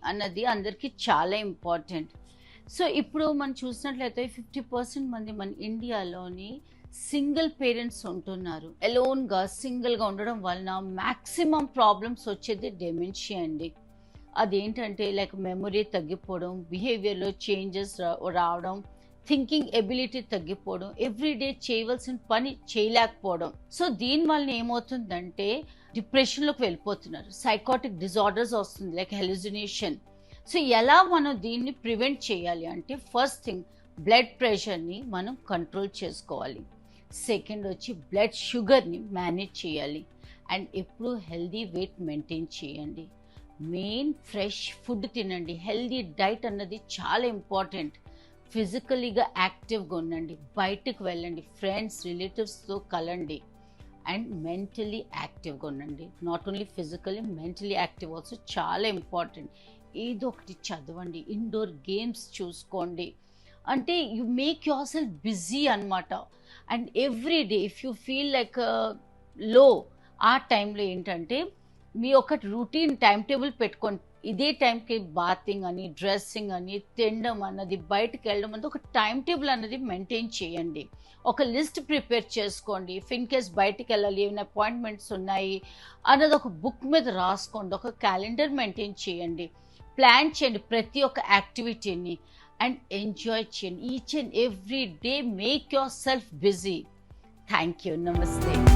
అన్నది అందరికీ చాలా ఇంపార్టెంట్. సో ఇప్పుడు మనం చూసినట్లయితే 50% మంది మన ఇండియాలోని సింగిల్ పేరెంట్స్ ఉంటున్నారు. ఎలోన్గా సింగిల్గా ఉండడం వలన మ్యాక్సిమం ప్రాబ్లమ్స్ వచ్చేది డెమెన్షియా అండి. అదేంటంటే లైక్ మెమొరీ తగ్గిపోవడం, బిహేవియర్లో చేంజెస్ రావడం, థింకింగ్ ఎబిలిటీ తగ్గిపోవడం, ఎవ్రీడే చేయవలసిన పని చేయలేకపోవడం. సో దీనివల్ల ఏమవుతుందంటే డిప్రెషన్లోకి వెళ్ళిపోతున్నారు, సైకాటిక్ డిజార్డర్స్ వస్తుంది లైక్ హెలుసినేషన్. సో ఎలా మనం దీన్ని ప్రివెంట్ చేయాలి అంటే ఫస్ట్ థింగ్ బ్లడ్ ప్రెషర్ని మనం కంట్రోల్ చేసుకోవాలి. సెకండ్ వచ్చి బ్లడ్ షుగర్ని మేనేజ్ చేయాలి. అండ్ ఎప్పుడు హెల్దీ వెయిట్ మెయింటైన్ చేయండి. మెయిన్ ఫ్రెష్ ఫుడ్ తినండి. హెల్దీ డైట్ అన్నది చాలా ఇంపార్టెంట్. ఫిజికలీగా యాక్టివ్గా ఉండండి, బయటకు వెళ్ళండి, ఫ్రెండ్స్ రిలేటివ్స్తో కలండి. అండ్ మెంటలీ యాక్టివ్గా ఉండండి. Not only physically, mentally active also చాలా ఇంపార్టెంట్. ఏదో ఒకటి చదవండి, ఇండోర్ గేమ్స్ చూసుకోండి. అంటే you make yourself busy అనమాట. And every day if you feel like low, ఆ టైంలో ఏంటంటే మీ ఒక రూటీన్ టైం టేబుల్ పెట్టుకోండి. ఇదే టైంకి బాతింగ్ అని, డ్రెస్సింగ్ అని, తినడం అన్నది, బయటకు వెళ్ళడం అన్నది ఒక టైం టేబుల్ అన్నది మెయింటైన్ చేయండి. ఒక లిస్ట్ ప్రిపేర్ చేసుకోండి. ఇఫ్ ఇన్ కేస్ బయటికి వెళ్ళాలి, ఏమైనా అపాయింట్మెంట్స్ ఉన్నాయి అన్నది ఒక బుక్ మీద రాసుకోండి. ఒక క్యాలెండర్ మెయింటైన్ చేయండి. ప్లాన్ చేయండి ప్రతి ఒక్క యాక్టివిటీని. అండ్ ఎంజాయ్ చేయండి. Each and every day make yourself busy. Thank you. నమస్తే.